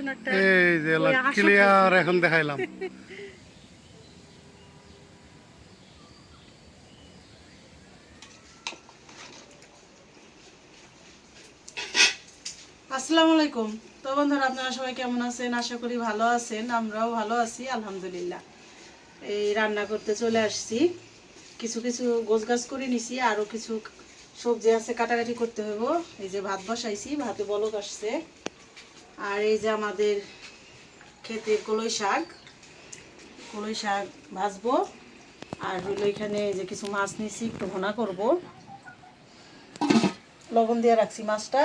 কন্ডিশনারটা এই যে ক্লিয়ার এখন দেখাইলাম। আসসালামু আলাইকুম। তো বন্ধুরা, আপনারা সবাই কেমন আছেন? আশা করি ভালো আছেন। আমরাও ভালো আছি আলহামদুলিল্লাহ। এই রান্না করতে চলে আসছি। কিছু কিছু গোছগাছ করে নিছি, আরও কিছু সবজি আছে কাটাকাটি করতে হইব। এই যে ভাত বসাইছি, ভাতে বলক আসছে। আর এই যে আমাদের ক্ষেতের কলই শাক ভাজবো। আর হইলো এখানে যে কিছু মাছ নিছি, একটু ভুনা করব। লবণ দিয়ে রাখছি মাছটা।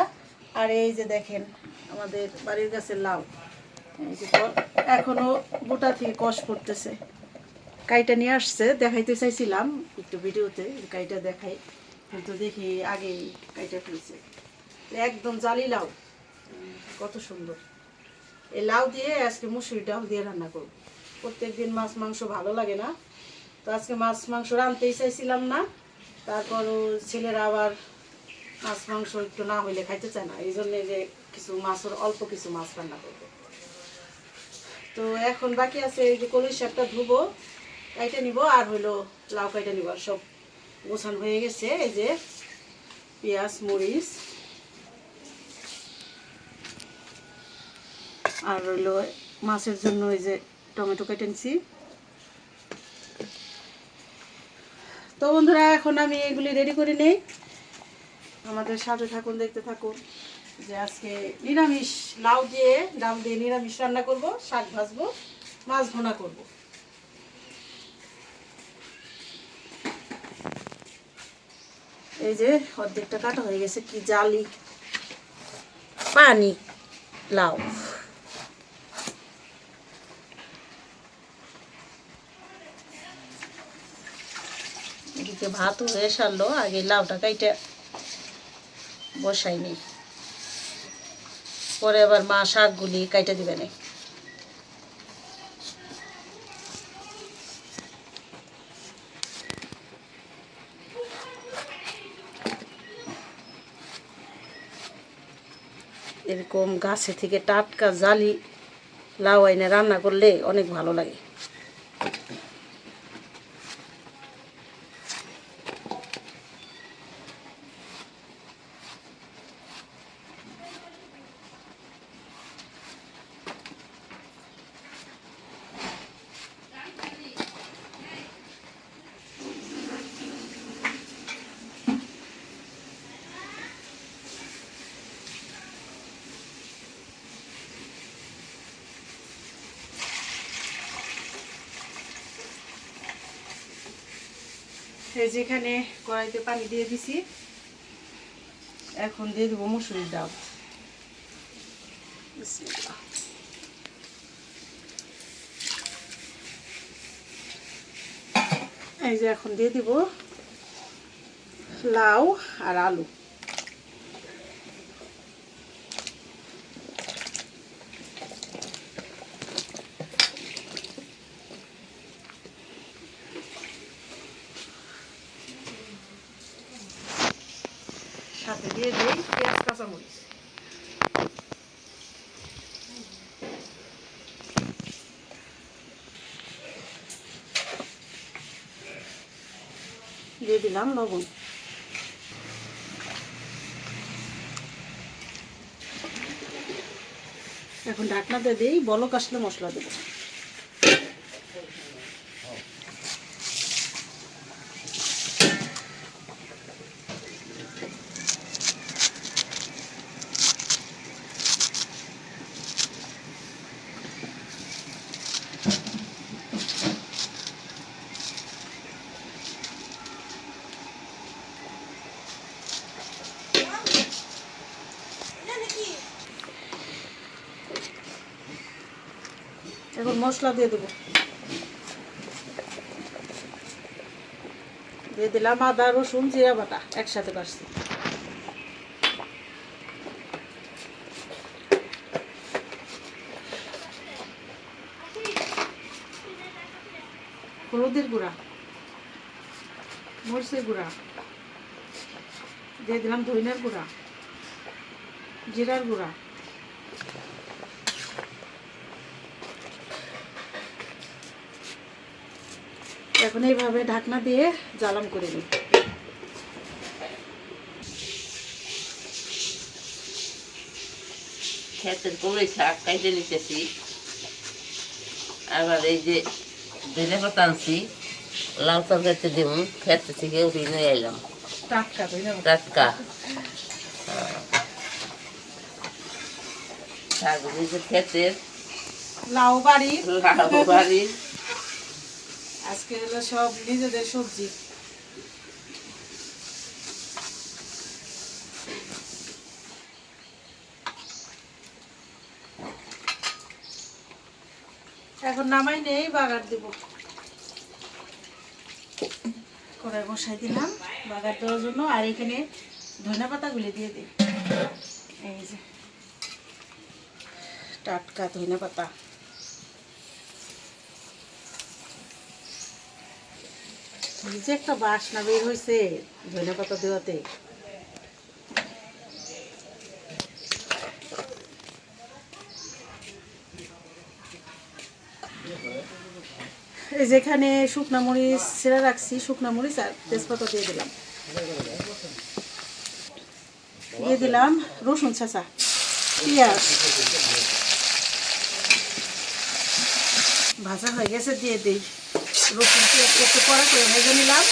আর এই যে দেখেন আমাদের বাড়ির গাছের লাউ, এই যে এখনো গোটা থেকে কষ পড়তেছে। কাইটা নিয়ে আসছে, দেখাইতে চাইছিলাম একটু ভিডিওতে, কাইটা দেখাই, কিন্তু দেখি আগেই কাইটা ফেলছে। একদম জালি লাউ, কত সুন্দর। এই লাউ দিয়ে আজকে মুসুরি ডাল দিয়ে রান্না করব। প্রত্যেকদিন মাছ মাংস ভালো লাগে না, তো আজকে মাছ মাংস রানতেই চাইছিলাম না। তারপরও ছেলেরা আবার মাছ মাংস একটু না হইলে খাইতে চায় না, এই জন্যে যে কিছু মাছের অল্প কিছু মাছ রান্না করবো। তো এখন বাকি আছে এই যে কলই শাকটা ধুবো, কাইটা নিব, আর হইলো লাউ কাইটা নিব। আর সব গোছান হয়ে গেছে। এই যে পেঁয়াজ মরিচ আর হইলো মাছের জন্য এই যে টমেটো কেটে নিছি। তো বন্ধুরা, এখন আমি এগুলি রেডি করে নেই, আমাদের সাথে থাকুন, দেখতে থাকুন। যে আজকে নিরামিষ লাউ দিয়ে ডাল দিয়ে নিরামিষ রান্না করব, শাক ভাজবো, মাছ ভুনা করব। এই যে অর্ধেকটা কাটা হয়ে গেছে, কি জালি পানি লাউ। এদিকে ভাত হয়ে সারলো, আগে লাউটা কাইটা বসাই নেই, পরে আবার মা শাকগুলি কাইটা দিবে না। এরকম গাছে থেকে টাটকা জালি লাউ আইনে রান্না করলে অনেক ভালো লাগে। এই যেখানে কড়াইতে পানি দিয়ে দিছি, এখন দিয়ে দেবো মুসুরির ডাল। বিসমিল্লাহ। এই যে এখন দিয়ে দিব লাউ আর আলু। সাথে দিয়ে দিই পেঁয়াজ কাঁচামরিচ। দিয়ে দিলাম লবণ। এখন ঢাকনা দিয়ে দিই, বলক আসলে মশলা দেবো। এখন মশলা দিয়ে দেবো। দিয়ে দিলাম আদা রসুন জিরা বাটা একসাথে বাটছি। হলুদের গুঁড়া, মরিচের গুঁড়া, দিয়ে দিলাম ধনিয়ার গুঁড়া, জিরার গুঁড়া, এখন এইভাবে ঢাকনা দিয়ে জ্বালাম করে নিই। ক্ষেতের কবি শাক কাইটে নিতেছি, আবার এই যে ধনে পাতা আনছি, লাউ তরকারিতে দিব, ক্ষেত থেকে উঠিয়ে নিয়ে এলাম টাটকা টাটকা শাক, যে ক্ষেতের লাউ বাড়ি, লাউ বাড়ির। আজকে হলো সব নিজেদের সবজি। এখন নামাই নেই, বাগার দিব। কড়াই বসাই দিলাম বাগার দেওয়ার জন্য। আর এখানে ধনিয়া পাতাগুলি দিয়ে দিই। এই যে টাটকা ধনিয়া পাতা। এই যে একটা বাসনা বের হয়েছে ধনিয়া পাতা দেওয়াতে। এই যেখানে শুকনা মরিচ ছেড়ে রাখছি, শুকনা মরিচ আর তেজপাতা দিয়ে দিলাম। দিয়ে দিলাম রসুন ছেঁচা, পেঁয়াজ ভাজা হয়ে গেছে, দিয়ে দিই রসুন। পেঁয়াজ একটু কড়া করে ভেজে নিলাম,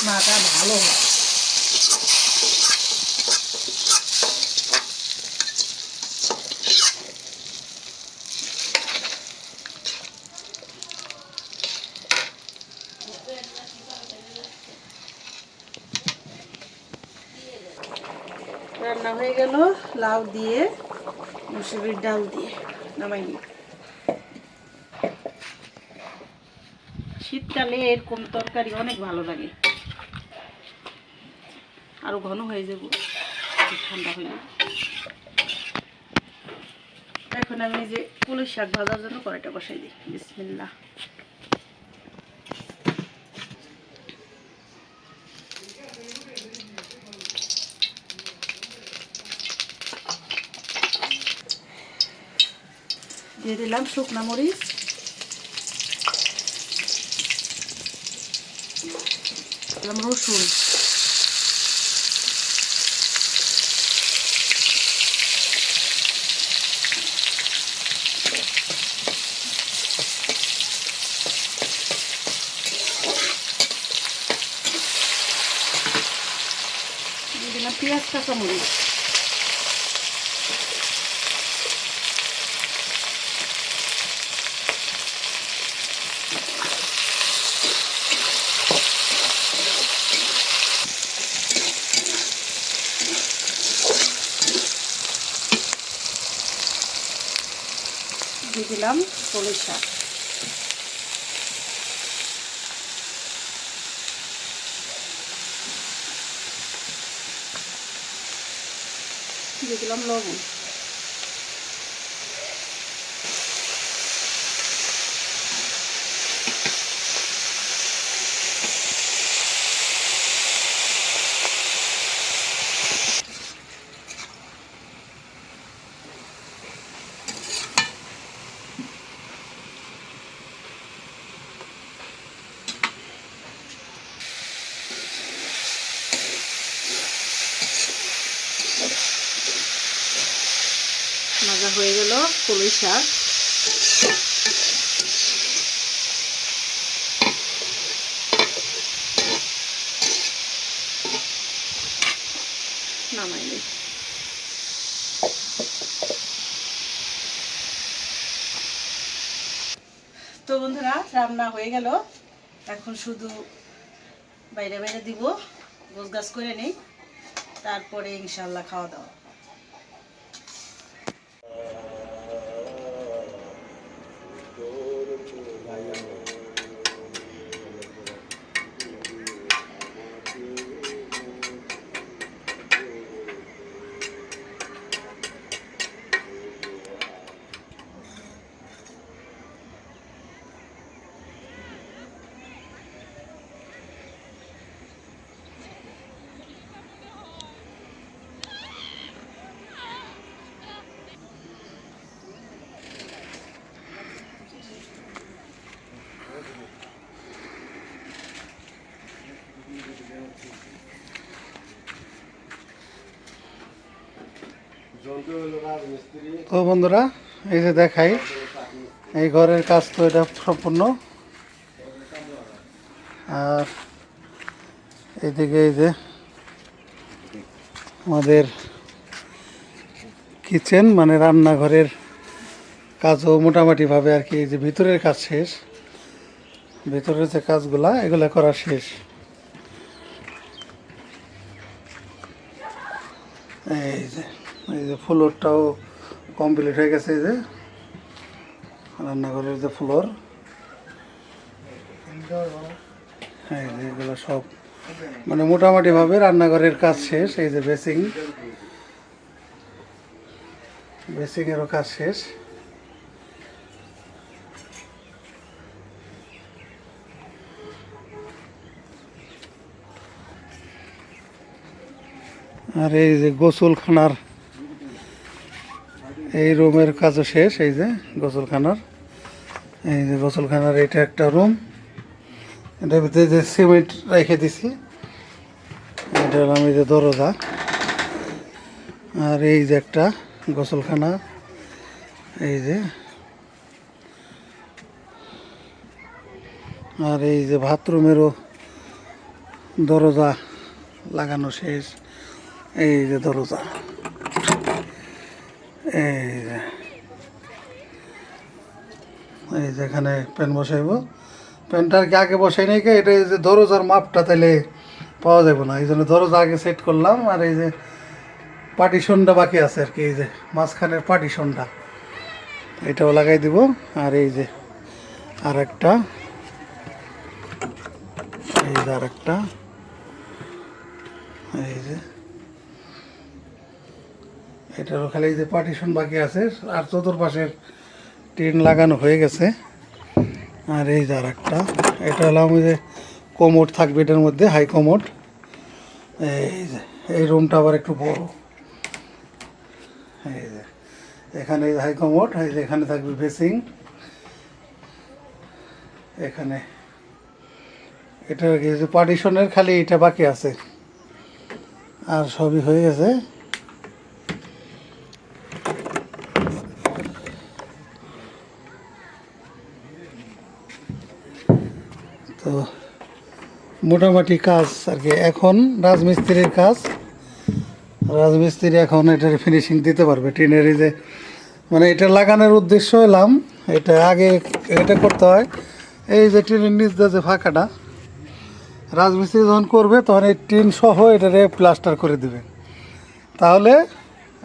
ভাজা ভালো হয়। রান্না হয়ে গেল লাউ দিয়ে, মুসুরির ডাল দিয়ে নামাই নিই। শীতকালে এরকম তরকারি অনেক ভালো লাগে, আরো ঘন হয়ে যাব ঠান্ডা হইলে। এখন আমি যে পুলিশ শাক ভাজার জন্য কড়াইটা বসাই দিই। বিসমিল্লাহ। দিয়ে দিলাম শুকনা মরিচ, দিলাম রসুন, দিয়ে দিলাম পেঁয়াজ কাঁচা মরিচ, দিয়ে দিলাম পুলিশ শাক, দিয়ে দিলাম লবণ, ভাজা হয়ে গেল পুলিশ শাক। নামাই নিই। তো বন্ধুরা, রান্না হয়ে গেল, এখন শুধু বাইরে বাইরে দিব, গোছগাছ করে নেই, তারপরে ইনশাল্লাহ খাওয়া দাওয়া। তো বন্ধুরা, এই যে দেখাই, এই ঘরের কাজ তো এটা সম্পূর্ণ। আর এদিকে এই যে আমাদের কিচেন মানে রান্নাঘরের কাজও মোটামুটিভাবে আর কি, এই যে ভিতরের কাজ শেষ, ভিতরের যে কাজগুলা এগুলা করা শেষ। এই যে ফ্লোরটাও কমপ্লিট হয়ে গেছে, এই যে রান্নাঘরের যে ফ্লোর, এই যে এগুলো সব মানে মোটামুটিভাবে রান্নাঘরের কাজ শেষ। এই যে বেসিংয়েরও কাজ শেষ। আর এই যে গোসলখানার এই রুমের কাজও শেষ। এই যে গোসলখানার, এটা একটা রুম, এটার ভিতরে যে সিমেন্ট রেখে দিছি, এটা হলাম এই যে দরজা। আর এই যে একটা গোসলখানা, এই যে, আর এই যে বাথরুমেরও দরজা লাগানো শেষ। এই যে দরজা, এই যেখানে প্যান বসাইব, প্যানটা আর কি আগে বসাই নাই, এটা এই যে দরজার মাপটা তাহলে পাওয়া যাবে না, এই জন্য দরজা আগে সেট করলাম। আর এই যে পার্টিশনটা বাকি আছে আর কি, এই যে মাঝখানের পার্টিশনটা এটাও লাগাই দিব। আর এই যে আর একটা, এই যে আর একটা, এই যে এটারও খালি এই যে পার্টিশন বাকি আছে। আর চতুর্পাশের টিন লাগানো হয়ে গেছে। আর এই যে আর একটা, এটা হলাম ওই যে কোমোড থাকবে এটার মধ্যে, হাই কোমোড। এই যে এই রুমটা আবার একটু বড়, এই যে এখানে হাই কোমোড, এই যে এখানে থাকবে বেসিং, এখানে এটা যে পার্টিশনের খালি এটা বাকি আছে, আর সবই হয়ে গেছে। তো মোটামুটি কাজ আর কি, এখন রাজমিস্ত্রির কাজ। রাজমিস্ত্রি এখন এটার ফিনিশিং দিতে পারবে। টিনের এই যে মানে এটা লাগানোর উদ্দেশ্য এলাম, এটা আগে এটা করতে হয়, এই যে টিনের নিচ দিয়ে যে ফাঁকাটা রাজমিস্ত্রি যখন করবে তখন এই টিন সহ এটারে প্লাস্টার করে দেবে, তাহলে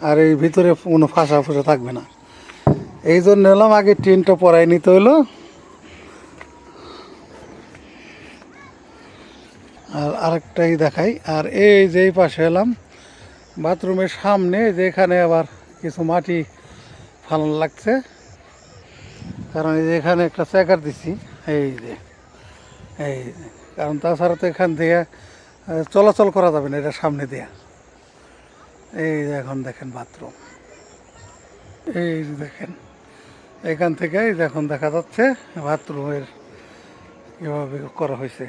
আর এই ভিতরে কোনো ফাঁসা ফুসা থাকবে না। এই জন্য এলাম আগে টিনটা পরাই নিতে হলো। আর আরেকটাই দেখাই, আর এই যে এই পাশে এলাম বাথরুমের সামনে, যে এখানে আবার কিছু মাটি ফালানো লাগছে, কারণ এই যে এখানে একটা চেকার দিছি, এই যে কারণ তাছাড়া তো এখান থেকে চলাচল করা যাবে না এটা সামনে দেয়া। এই যে এখন দেখেন বাথরুম, এই যে দেখেন এখান থেকে এই যে এখন দেখা যাচ্ছে বাথরুমের কীভাবে করা হয়েছে।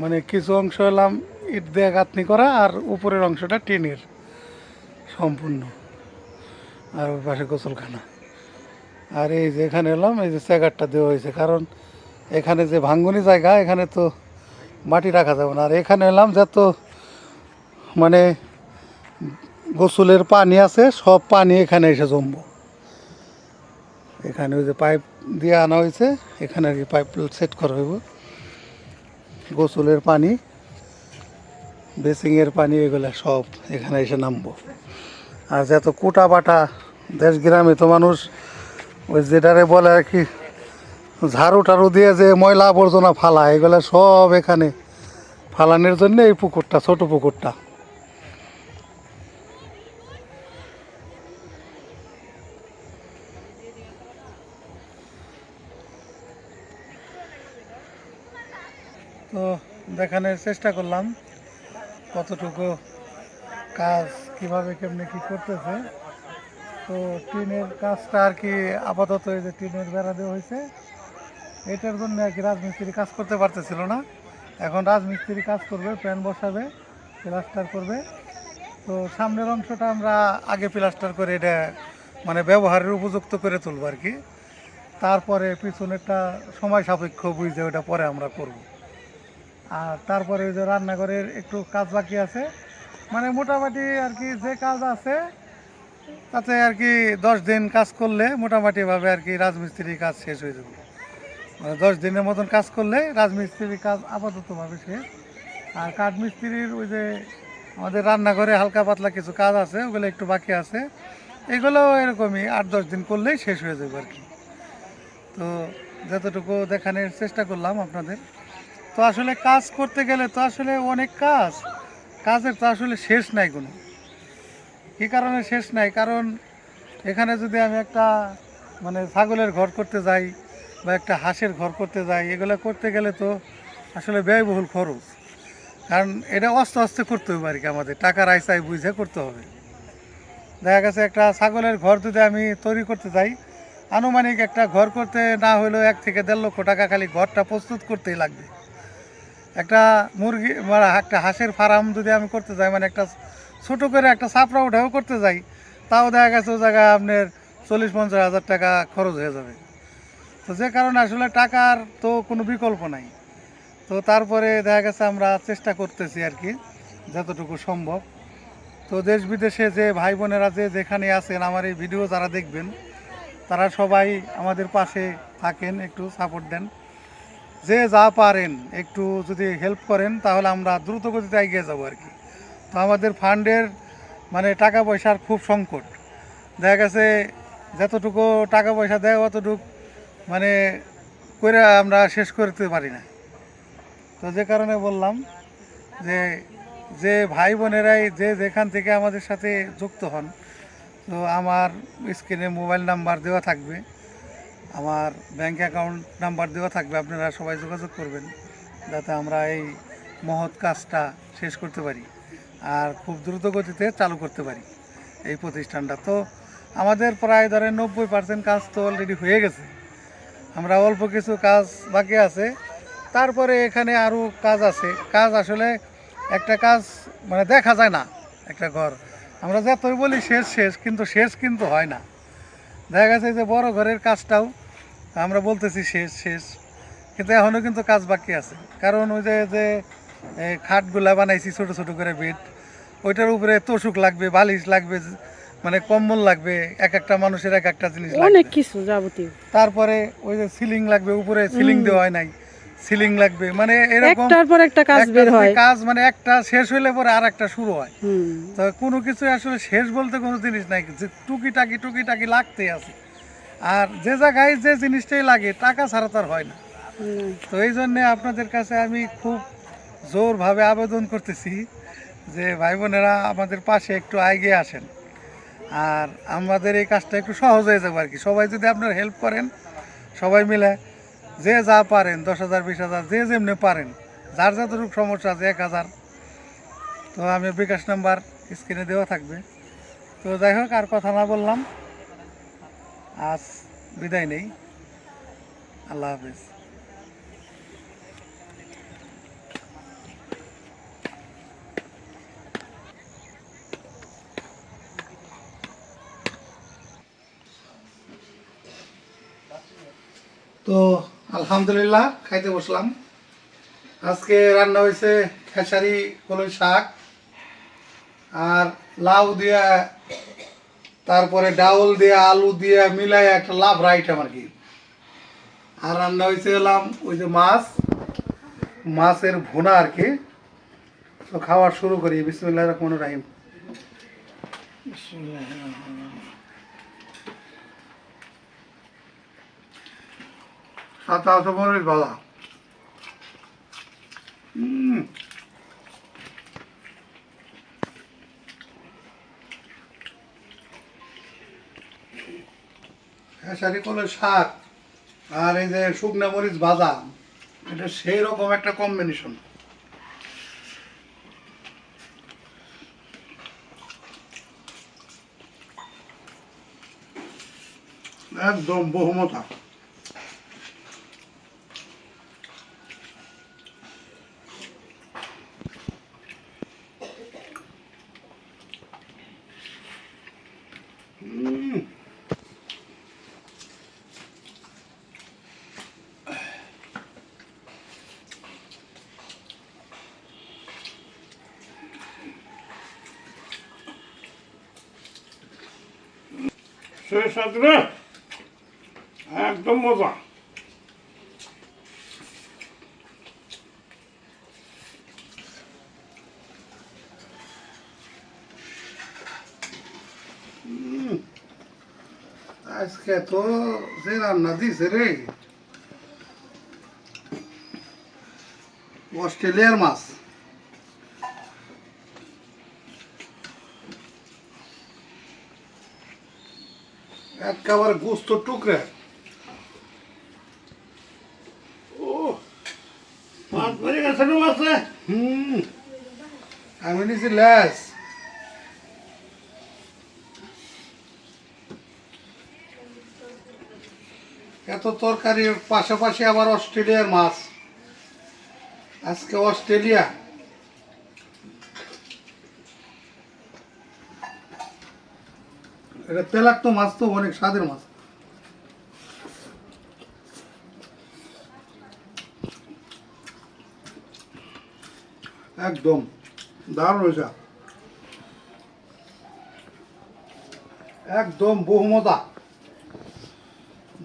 মানে কিছু অংশ এলাম ইট দিয়ে গাঁথনি করা, আর উপরের অংশটা টিনের সম্পূর্ণ। আর ওই পাশে গোসলখানা। আর এই যে এখানে এলাম, এই যে চেকারটা দেওয়া হয়েছে, কারণ এখানে যে ভাঙ্গনি জায়গা, এখানে তো মাটি রাখা যাবে না। আর এখানে এলাম যত মানে গোসলের পানি আছে সব পানি এখানে এসে জমবো। এখানে ওই যে পাইপ দিয়ে আনা হয়েছে, এখানে আর কি পাইপ সেট করা হইব। গোসলের পানি, বেসিংয়ের পানি, এগুলো সব এখানে এসে নামবো। আর যত কুটা বাটা, দেশ গ্রামে তো মানুষ ওই যেটারে বলে আর কি ঝাড়ু টাড়ু দিয়ে যে ময়লা আবর্জনা ফালা, এগুলো সব এখানে ফালানোর জন্য এই পুকুরটা, ছোট পুকুরটা। তো দেখানোর চেষ্টা করলাম কতটুকু কাজ কিভাবে কেমনে কি করতেছে। তো টিনের কাজটা আর কি আপাতত এই যে টিনের বেড়া দেওয়া হয়েছে, এটার জন্য আর কি রাজমিস্ত্রি কাজ করতে পারতেছিল না। এখন রাজমিস্ত্রি কাজ করবে, প্যান বসাবে, প্লাস্টার করবে, তো সামনের অংশটা আমরা আগে প্লাস্টার করে এটা মানে ব্যবহারের উপযুক্ত করে তুলব আর কি। তারপরে পিছনেরটা সময় সাপেক্ষ বুঝে ওটা পরে আমরা করব। আর তারপরে ওই যে রান্নাঘরের একটু কাজ বাকি আছে, মানে মোটামুটি আর কি যে কাজ আছে তাতে আর কি 10 দিন কাজ করলে মোটামুটিভাবে আর কি রাজমিস্ত্রির কাজ শেষ হয়ে যাবে। মানে 10 দিনের মতন কাজ করলে রাজমিস্ত্রির কাজ আপাততভাবে শেষ। আর কাঠমিস্ত্রির ওই যে আমাদের রান্নাঘরে হালকা পাতলা কিছু কাজ আছে, ওগুলো একটু বাকি আছে, এগুলো এরকমই 8-10 দিন করলেই শেষ হয়ে যাবে আর কি। তো যতটুকু দেখানোর চেষ্টা করলাম আপনাদের। তো আসলে কাজ করতে গেলে তো আসলে অনেক কাজ, কাজের তো আসলে শেষ নাই কোনো। কী কারণে শেষ নাই? কারণ এখানে যদি আমি একটা মানে ছাগলের ঘর করতে যাই বা একটা হাঁসের ঘর করতে যাই, এগুলো করতে গেলে তো আসলে ব্যয়বহুল খরচ। কারণ এটা আস্তে আস্তে করতে হবে আর কি, আমাদের টাকার আইসাই বুঝে করতে হবে। দেখা গেছে একটা ছাগলের ঘর যদি আমি তৈরি করতে যাই, আনুমানিক একটা ঘর করতে না হলেও 1 থেকে 1.5 লক্ষ টাকা খালি ঘরটা প্রস্তুত করতেই লাগবে। একটা মুরগি মানে একটা হাঁসের ফার্ম যদি আমি করতে যাই, মানে একটা ছোটো করে একটা ছাপড়া উঠাও করতে যাই, তাও দেখা গেছে ও জায়গায় আপনার 40-50 হাজার টাকা খরচ হয়ে যাবে। তো যে কারণে আসলে টাকার তো কোনো বিকল্প নাই। তো তারপরে দেখা গেছে আমরা চেষ্টা করতেছি আর কি যতটুকু সম্ভব। তো দেশ বিদেশে যে ভাই বোনেরা যে যেখানে আছেন, আমার এই ভিডিও যারা দেখবেন তারা সবাই আমাদের পাশে থাকেন, একটু সাপোর্ট দেন। যে যা পারেন একটু যদি হেল্প করেন তাহলে আমরা দ্রুত গতিতে এগিয়ে যাবো আর কি। তো আমাদের ফান্ডের মানে টাকা পয়সার খুব সংকট। দেখা গেছে যতটুকু টাকা পয়সা দেয় অতটুকু মানে করে আমরা শেষ করতে পারি না। তো যে কারণে বললাম যে যে ভাই বোনেরাই যে যেখান থেকে আমাদের সাথে যুক্ত হন, তো আমার স্ক্রিনে মোবাইল নাম্বার দেওয়া থাকবে, আমার ব্যাংক অ্যাকাউন্ট নাম্বার দেওয়া থাকবে, আপনারা সবাই যোগাযোগ করবেন যাতে আমরা এই মহৎ কাজটা শেষ করতে পারি আর খুব দ্রুত গতিতে চালু করতে পারি এই প্রতিষ্ঠানটা। তো আমাদের প্রায় ধরেন 90% কাজ তো অলরেডি হয়ে গেছে, আমরা অল্প কিছু কাজ বাকি আছে। তারপরে এখানে আরও কাজ আছে। কাজ আসলে একটা কাজ মানে দেখা যায় না, একটা ঘর আমরা যতই বলি শেষ শেষ কিন্তু শেষ কিন্তু হয় না। দেখা গেছে যে বড় ঘরের কাজটাও আমরা বলতেছি শেষ শেষ, কিন্তু এখনও কিন্তু কাজ বাকি আছে। কারণ ওই যে যে খাটগুলা বানাইছি ছোটো ছোটো করে বেড, ওইটার উপরে তোষক লাগবে, বালিশ লাগবে, মানে কম্বল লাগবে, এক একটা মানুষের এক একটা জিনিস লাগবে, অনেক কিছু যাবতীয়। তারপরে ওই যে সিলিং লাগবে, উপরে সিলিং দেওয়া হয় নাই, সিলিং লাগবে, মানে এরকম একটার পর একটা কাজ একটা বের যদি হয়। কাজ মানে একটা শেষ হইলে পরে আর একটা শুরু হয়। হুম। তো কোনো কিছু আসলে শেষ বলতে কোনো জিনিস নাই, যে টুকিটাকি লাগতেই আছে। আর যে জায়গায় যে জিনিসটাই লাগে টাকা ছাড়া তার হয় না। তো এই জন্যে আপনাদের কাছে আমি খুব জোরভাবে আবেদন করতেছি যে ভাই বোনেরা আমাদের পাশে একটু এগিয়ে আসেন, আর আমাদের এই কাজটা একটু সহজ হয়ে যাবে আর কি। সবাই যদি আপনার হেল্প করেন, সবাই মিলে যে যা পারেন 10,000 20,000 যে যেমনি পারেন, যার যতটুকু সমস্যা আছে 1,000, তো আমি বিকাশ নাম্বার স্ক্রিনে দেওয়া থাকবে। তো যাই হোক, আর কথা না বললাম, আজ বিদায় নেই। আল্লাহ হাফেজ। তো আলহামদুলিল্লাহ খাইতে বসলাম। আজকে রান্না হয়েছে খেসারি কলই শাক আর লাউ দিয়া, তারপরে ডাউল দিয়া আলু দিয়া মিলাই একটা লাভরা আইটেম আর কি। আর রান্না হয়েছে এলাম ওই যে মাছের ভুনা আর কি। তো খাওয়া শুরু করি, বিসমিল্লাহির রহমানির রহিম। সাথে আছে মরিচ ভাজা। খেসারি কলের শাক আর এই যে শুকনা মরিচ ভাজা, এটা সেই রকম একটা কম্বিনেশন। একদম বহুমতা। সেই সাথে একদম মজা। আজকে তো যে রান্না দিছে রে, অস্ট্রেলিয়ার মাছ। একেবারে গোস্ত টুকরে। ও মাছ ধরে গেছে না মাছে। আমি নিছি ল্যাস। এত তরকারির পাশাপাশি আবার অস্ট্রেলিয়ার মাছ। আজকে অস্ট্রেলিয়া। এটা তেলাক্ত মাছ, তো অনেক স্বাদের মাছ। একদম দারুণ হয়েছে, একদম বহুমতা,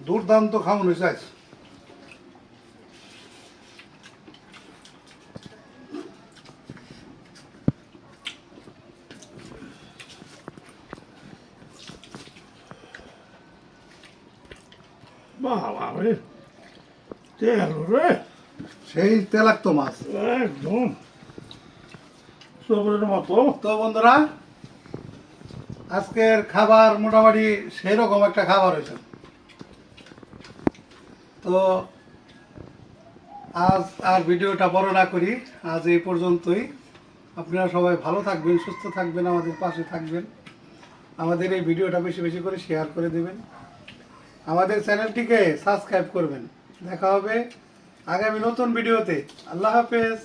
দুর্দান্ত খাওয়ানো হয়েছে আজ। বাবা রে, তেল রে, সেই তেলাক্ত মাছ একদম সবরের মতো। তো বন্ধুরা, আজকের খাবার মোটামুটি সেই রকম একটা খাবার হয়েছে। তো আজ আর ভিডিওটা বড় না করি, আজ এই পর্যন্তই। আপনারা সবাই ভালো থাকবেন, সুস্থ থাকবেন, আমাদের পাশে থাকবেন। আমাদের এই ভিডিওটা বেশি বেশি করে শেয়ার করে দেবেন, আমাদের চ্যানেলটিকে সাবস্ক্রাইব করবেন। দেখা হবে আগামী নতুন ভিডিওতে। আল্লাহ হাফেজ।